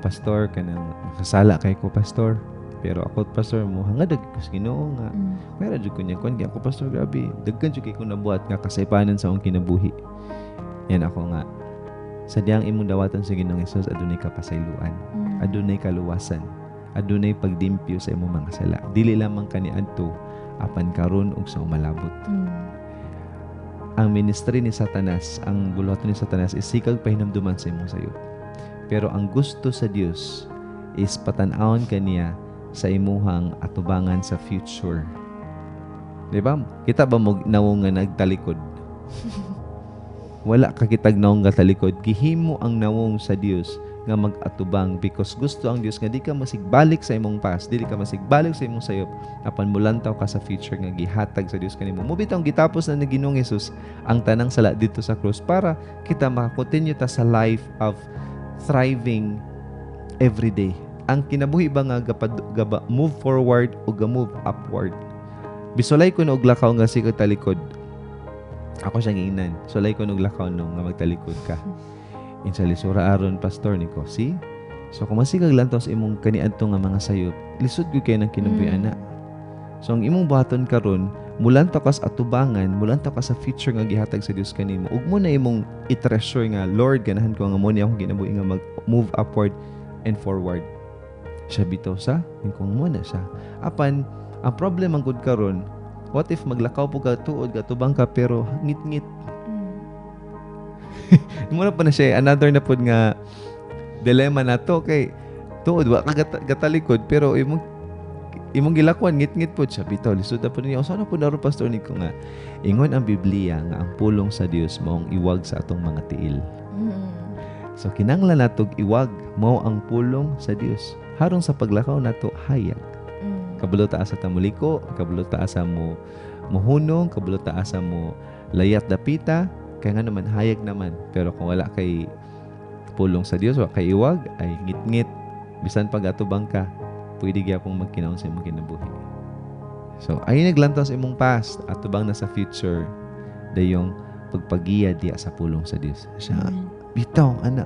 pastor kanang nakasala kay ko pastor. Pero ako pastor mo hangadag ko sa Ginoo nga. Pero jud ko niya kun ako pastor grabe. Daggan jud kay ko nabuhat nga kasaypanan sa akong kinabuhi. Yan ako nga. Sadyang imong dawatan sa Ginoong Hesus adunay kapasayloan. Adunay kaluwasan. Adunay pagdimpyo sa imong mga sala. Dili lamang kaniadto apan karon ug sa umalabot. Ang ministry ni Satanas, ang buluhaton ni Satanas is sikag pahinamduman sa imong sayop. Pero ang gusto sa Dios is patan-awon kaniya sa imuhang atubangan sa future. Di ba? Kita ba mo nawong nga nagtalikod? Wala ka kitag nawong nga talikod. Gihimo ang nawong sa Dios nga mag-atubang because gusto ang Dios nga di ka masigbalik sa imong past, di ka masigbalik sa imong sayop apan mulantaw ka sa future nga gihatag sa Dios kanimo. Mubitaw gitapos na ni Ginoong Hesus ang tanang sala dito sa cross para kita maka-continue ta sa life of thriving every day. Ang kinabuhi ba nga gaba move forward o ga-move upward. Bisolay ko na og lakaw nga sikag talikod. Ako siyang ingnan. Solay ko og lakaw no nga magtalikod ka. Insali sura aron pastor niko. See? So kung masikag lang to sa imong kaniadto nga mga sayop, lisod gyud kay nang kinabuhi ana. So ang imong buhaton karon, mulan ta kas atubangan, mulan ta ka sa future nga gihatag sa Dios kanimo. Ug mo na imong i-treasure nga Lord ganahan ko nga mo ni akong kinabuhi nga mag-move upward and forward. Siya bitaw sa ingkong mo na siya. Apan ang problem ang gud karon, what if maglakaw po ka tuod ka tubang ka pero ngit-ngit. Muna pa na siya another na pod nga dilemma na to kay tuod wa ka gatalikod pero imong gilakwan ngit-ngit pod siya bitaw lisod na pod niya usa na pod naro pastor niko nga ingon ang Biblia nga ang pulong sa Dios maong iwag sa atong mga tiil. So kinanglan natog iwag mao ang pulong sa Dios harong sa paglakaw nato hayag. Kabalo ta asa ta muliko, kabalo ta asa mo mohunong, kabalo ta asa mo layat dapita, kaya nga naman hayag naman. Pero kung wala kay pulong sa Dios, wala kay iwag, ay ngit-ngit. Bisan pag atubang ka, pwede gyapon magkinaon sa imong kinabuhi. So, ay naglantaw sa imong past, atubang na sa future, dayong pagpagiya diya sa pulong sa Dios. Siya, bitaw, ana,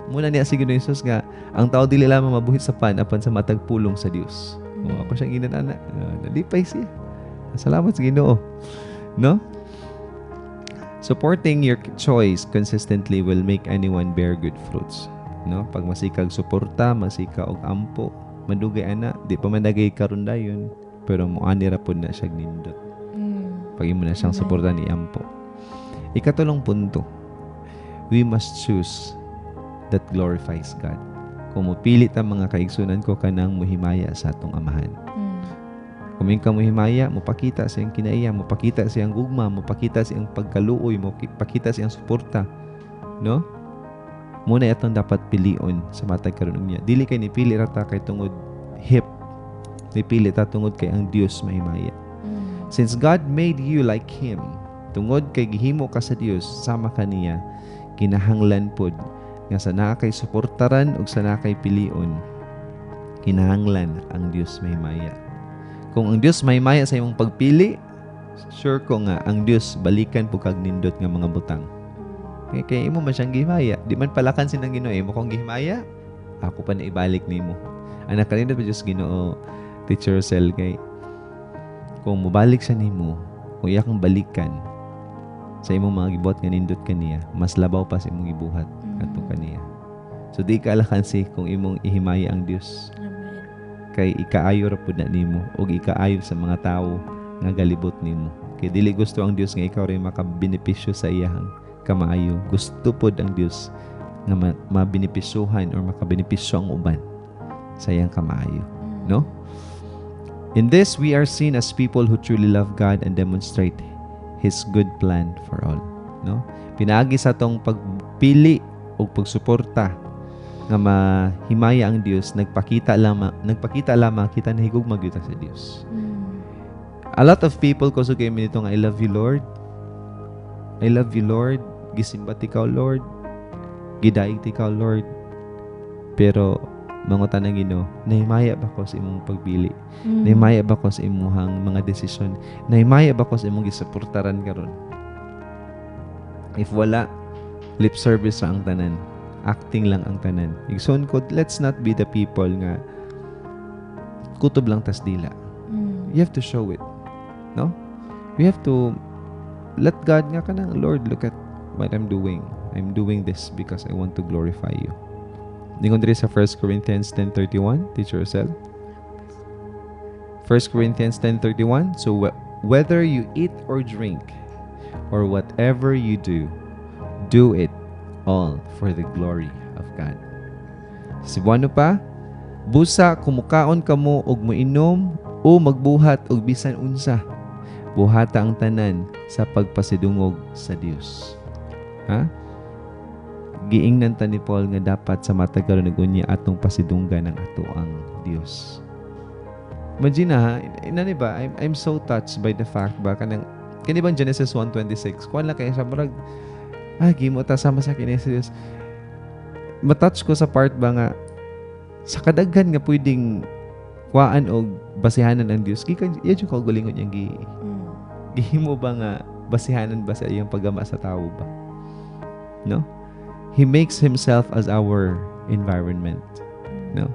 muna niya si Ginoong Jesus nga, ang tao dili lamang mabuhit sa pan, apan sa matag pulong sa Dios. Ako siyang ginanana. Nalipay siya. Salamat sa Ginoo. No? Supporting your choice consistently will make anyone bear good fruits. No? Pag masikag suporta, masika og ampo, madugay ana, di pa man dagay karon dayon, pero moani ra pud na siya nindot. Pag imo na siyang suporta ni ampo. Ikatulong punto. We must choose that glorifies God. Kung mupilit ang mga kaigsunan ko kanang muhimaya sa atong amahan. Kung ka muhimaya, mupakita siyang kinaiya, mupakita siyang gugma, mupakita siyang pagkaluoy, mupakita siyang suporta. No? Muna itong dapat pilion sa matag karon niya. Dili kay nipili rata kay tungod hip. Nipili ta tungod kay ang Dios mahimaya. Since God made you like Him, tungod kay gihimo ka sa Dios, sama ka niya, kinahanglan pod nga sa nakay suportaran ug sa nakay pilion, kinahanglan ang Dios mahimaya. Kung ang Dios mahimaya sa imong pagpili, sure ko nga ang Dios balikan po kag nindot nga mga butang. Kaya imo man siyang gihimaya. Di man palakan sinang Ginoo, imo kong gihimaya, ako pa na ibalik nimo. Anak kanindot pa Dios Ginoo, Teacher Rosel, kay kung mubalik siya nimo, kung iya kang balikan sa imong mga gibuhat nga nindot kaniya, mas labaw pa sa imong gibuhat kadto kaniya. So di ka alakansi kung imong ihimaya ang Dios. Amen. Kay ikaayo ra pud na nimo ug ikaayo sa mga tawo nga galibot nimo. Kay dili gusto ang Dios nga ikaw ray makabenepisyo sa iyang kamaayo. Gusto pod ang Dios nga mabenepisyuhan or makabenepisyo ang uban sa iyang kamaayo, no? In this we are seen as people who truly love God and demonstrate His good plan for all, no? Pinaagi sa tong pagpili o pagsuporta nga mahimaya ang Dios, nagpakita lamang kita na higugma gyud sa Dios. A lot of people kusog kay minito nga I love you Lord. I love you Lord. Gisimba ti ikaw Lord. Gidaig ti ikaw Lord. Pero mangutan ang Ginoo, nahimaya ba ko sa imong pagpili? Nahimaya ba ko sa imong mga desisyon? Nahimaya ba ko sa imong gisuportaran karon? If wala, lip service ang tanan, acting lang ang tanan. Igsoon ko, let's not be the people nga kutob lang tas dila. You have to show it, no? We have to let God nga kanang, Lord, look at what I'm doing. I'm doing this because I want to glorify you. Ningon diri sa 1 Corinthians 10:31, Teacher Rosel. 1 Corinthians 10:31, so whether you eat or drink or whatever you do it all for the glory of God. Sibuano pa, busa kumukaon kamo og moinom o magbuhat og bisan unsa, buhata ang tanan sa pagpasidungog sa Dios. Ha? Giingnan ta ni Paul nga dapat sa matag karon nagunya atong pasidunggan ng ato ang Dios. Imagine ha, inani ba, I'm so touched by the fact ba kanang kani bang Genesis 1:26 kuan la kay sa murag gimo ta sama sa kini sa Dios. Matouch ko sa part ba nga sa kadaghan nga pwedeng kuan og basihanan ang Dios gikan iya ko gulingon yang gihimo ba nga basihanan ba sa iyang paggama sa tawo ba, no? He makes Himself as our environment. No?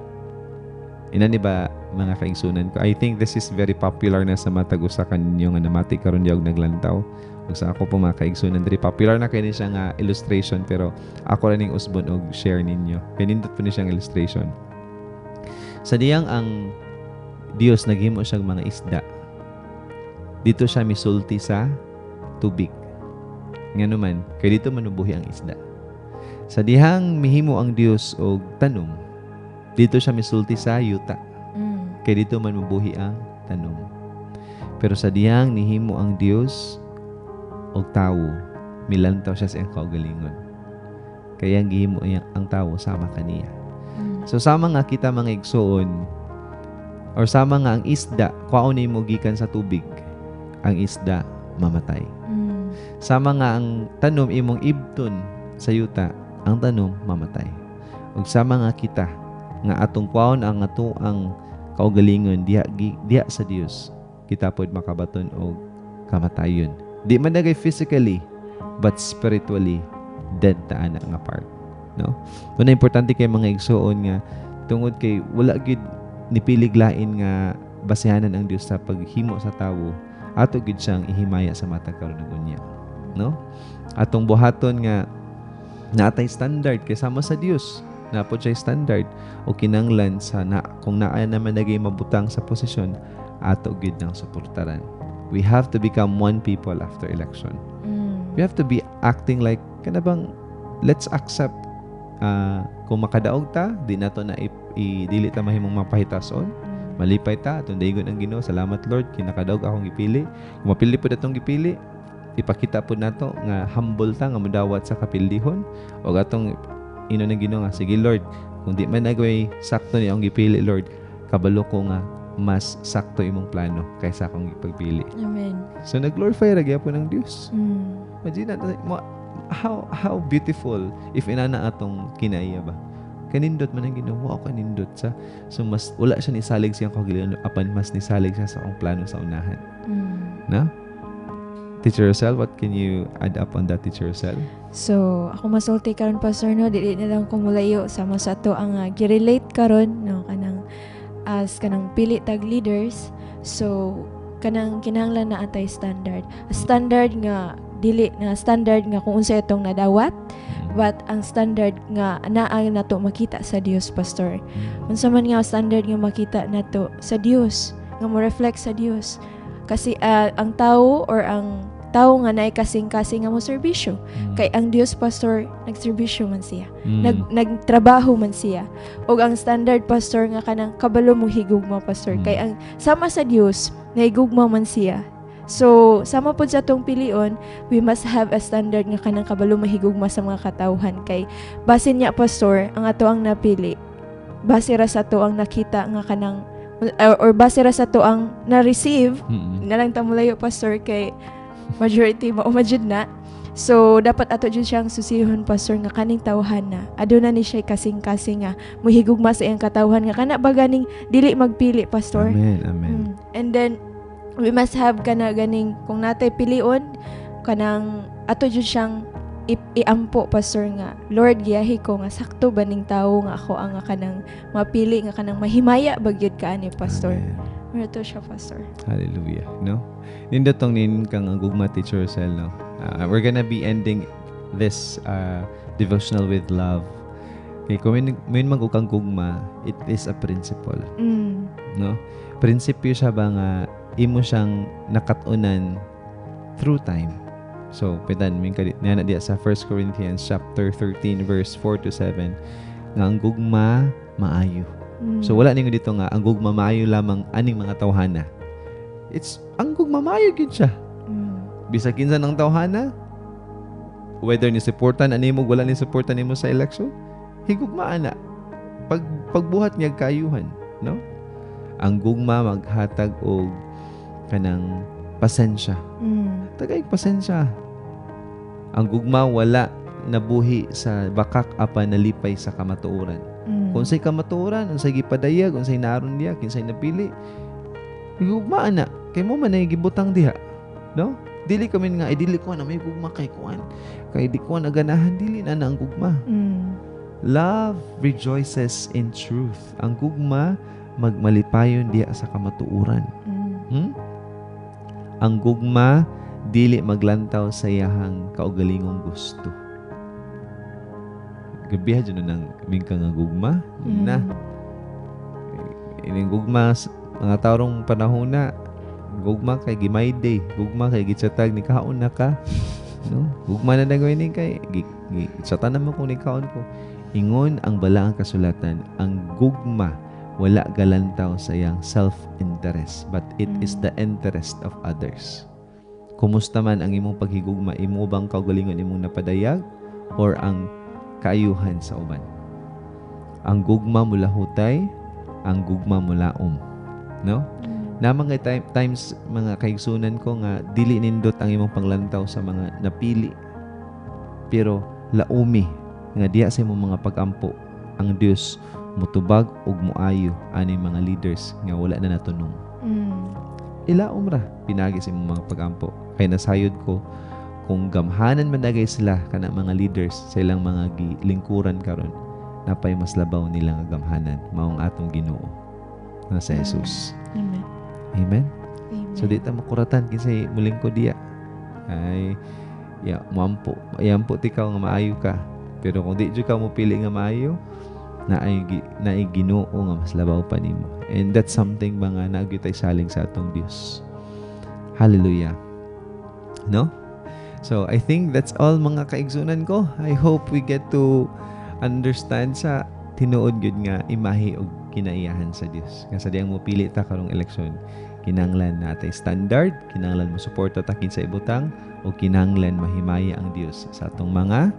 Inani ba mga kaigsunan ko? I think this is very popular na sa matag usa kaninyo nga namati karon diog naglantaw. Ug sa ako po mga kaigsunan, very popular na kini siya nga illustration, pero ako rin yung usbon og share ninyo. Pinindot po ni siyang illustration. Sa diyang ang Dios naghimo siyang mga isda. Dito siya misulti sa tubig. Nga naman, kay dito manubuhi ang isda. Sa dihang mihimo ang Dios og tanom, dito siya misulti sa yuta. Kay dito manubuhi ang tanom. Pero sa dihang nihimo ang Dios og tawo, milantaw siya sa iyang kaugalingon. Kaya ang gihimo ang tawo sama kaniya. So sama nga kita mga igsoon, or sama nga ang isda, kuhaon mo gikan sa tubig, ang isda mamatay. Sama nga ang tanom imong ibton sa yuta, ang tanom mamatay. Ug sama nga kita nga atong kuhaon ang kaugalingon diha sa Dios, kita pod makabaton og kamatayon. Di man nagay physically, but spiritually dead ta ana nga part. No? Una importante kay mga igsoon nga tungod kay wala gid nipilig lain nga basehanan ang Dios sa paghimo sa tawo, ato gid siyang ihimaya sa matag karon ng unya. No? Atong buhaton nga naatay standard kay sama sa Dios. Napod siya standard o kinanglan sa kung naa naman nagay mabutang sa posisyon, ato gid nang suportaran. We have to become one people after election. We have to be acting like kanabang let's accept kung makadaog ta, di nato na dili ta mahimong mapahitason. Malipay ta atong daygon ang Ginoo. Salamat Lord kinakadaog akong gipili. Kung mapili pud atong gipili, ipakita pud nato nga humble ta nga modawat sa kapildihon o atong ino ng Ginoo nga sige Lord, kung di man nagway sakto ni akong gipili Lord, kabalo ko nga mas sakto imong plano kaysa akong ipagpili. Amen. So nag-glorify ra gyapon ng Dios. Imagine how beautiful if inana atong kinaiya ba. Kanindot man ang Ginoo, ako kanindot sa so mas wala siya ni salig siyang kaugalingon apan mas ni salig siya sa akong plano sa unahan. Na? Teacher Rosel, what can you add up on that, Teacher Rosel? So, ako masulti karon Pastor no, dili na lang ko mulayo sama sa to ang gi-relate karon no kanang as kanang pili tag leaders. So, kanang kinahanglan na atay standard. A standard nga dili na standard nga kung unsa itong nadawat, but ang standard nga naa nato makita sa Dios, Pastor. Unsa man nga standard nga makita nato sa Dios, nga mo reflect sa Dios. Kasi ang tao or ang tao nga naay kasing-kasing nga mo serbisyo. Kay ang Dios, Pastor, nagserbisyo man siya. Nagtrabaho man siya. Og ang standard, Pastor, nga kanang kabalo mo higugma, Pastor. Kay ang sama sa Dios, nahigugma man siya. So, sama po sa itong pilion, we must have a standard nga kanang kabalo mahigugma sa mga katawhan. Kay base niya, Pastor, ang ato ang napili, base ra sa to ang nakita nga kanang or base ra sa to ang na-receive, nalang tamulayo, Pastor, kay majority maumajud na. So, dapat ato dyan siyang susihon, Pastor, nga kaning tawhan na. Aduna ni siya kasing-kasing nga muhigugma sa iyang katawhan nga kana ba ganing dili magpili, Pastor. Amen, amen. And then, we must have kana ganing kung natay pilion, kanang ato dyan siyang iampo, Pastor, nga Lord, giyahi ko nga sakto ba ning tawo nga ako ang kanang mapili nga kanang mahimaya bagyod ka ani, Pastor. Ito siya, Pastor. Hallelujah. No? Nindotong nin kang ang gugma, Teacher Rosel, no? We're gonna be ending this devotional with love. Okay, kung may magukang gugma, it is a principle. No? Prinsipyo siya ba nga imo siyang nakatunan through time. So, pedan min kadit diya sa 1 Corinthians chapter 13 verse 4 to 7 nga ang gugma maayo. So wala ninyo dito nga ang gugma maayo lamang aning mga tawhana. It's ang gugma maayo gid siya. Bisag kinsa ng tawhana, whether ni suportan animo wala ni suportan nimo sa election, higugmaan na. Pagbuhat niya kayuhan, no? Ang gugma maghatag og kanang pasensya. Tagay pasensya. Ang gugma wala nabuhi sa bakak apan nalipay sa kamatuoran. Kung say kamatuoran, kung say gipadayag, kung say naron diha, kinsay napili, higugmaan na. Kay mo man ay gibutang diha, no? Dili kami nga, dili ko na may gugma kay kuan. Kay di ko na ganahan, dili na ang gugma. Love rejoices in truth. Ang gugma, magmalipayon diya sa kamatuuran. Ang gugma, dili maglantaw sa iyahang kaugalingong gusto. Gabiha dyan ng mingka nga gugma. Na. Ining gugma, mga taurong panahon na, gugma kay gimay day, gugma kay gitsatag ni kaon na ka. No? Gugma na nagawin ni kay gitsatan naman kung ni kaon ko. Ingon ang balaang kasulatan, ang gugma wala galantaw sa iyang self-interest, but it is the interest of others. Kumusta man ang imong paghigugma? Imo bang kaugalingon imong napadayag or ang kaayuhan sa uban? Ang gugma mula hutay, ang gugma mula no? Na mga times mga kaigsunan ko nga dili nindot ang imong panglantaw sa mga napili. Pero laumi nga diya sa imong mga pagampo ang Dios mutubag ug muayo ani mga leaders nga wala na natunong. Ilaom ra pinagi sa imong mga pagampo. Kay nasayod ko kung gamhanan man dagay sila kana mga leaders sa ilang mga lingkuran karon, napay mas labaw nila nga gamhanan maong atong Ginoo na sa Jesus. Amen. Amen. Amen. So di ta makuratan kinsay muling ko diya. Ay muampo. Ayampo tikaw nga maayo ka. Pero kung di jud ka mo pili nga maayo, na ay Ginoo nga mas labaw pa nimo. And that's something mga nagyutay saling sa atong Dios. Hallelujah. No? So I think that's all mga kaigsunan ko. I hope we get to understand sa tinuod gyud nga imahe og kinaiyahan sa Dios. Nga sa diyang mo pili ta karong eleksyon, kinahanglan natay standard, kinahanglan mo suporta ta kinsa ibutang o kinahanglan mahimaya ang Dios sa atong mga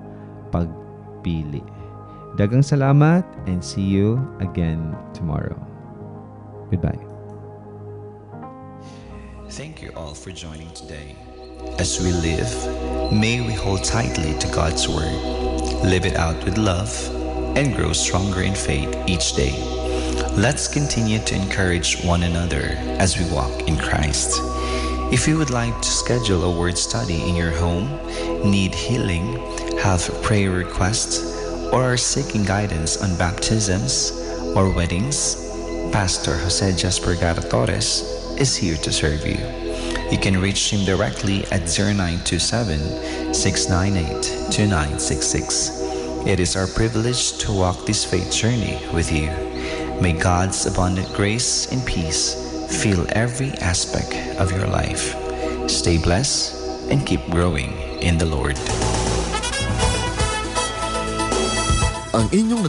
pagpili. Daghang salamat and see you again tomorrow. Goodbye. Thank you all for joining today. As we live, may we hold tightly to God's Word, live it out with love, and grow stronger in faith each day. Let's continue to encourage one another as we walk in Christ. If you would like to schedule a word study in your home, need healing, have prayer requests, or are seeking guidance on baptisms or weddings, Pastor Jose Jasper Gara Torres is here to serve you. You can reach him directly at 0927-698-2966. It is our privilege to walk this faith journey with you. May God's abundant grace and peace fill every aspect of your life. Stay blessed and keep growing in the Lord. Ang inyong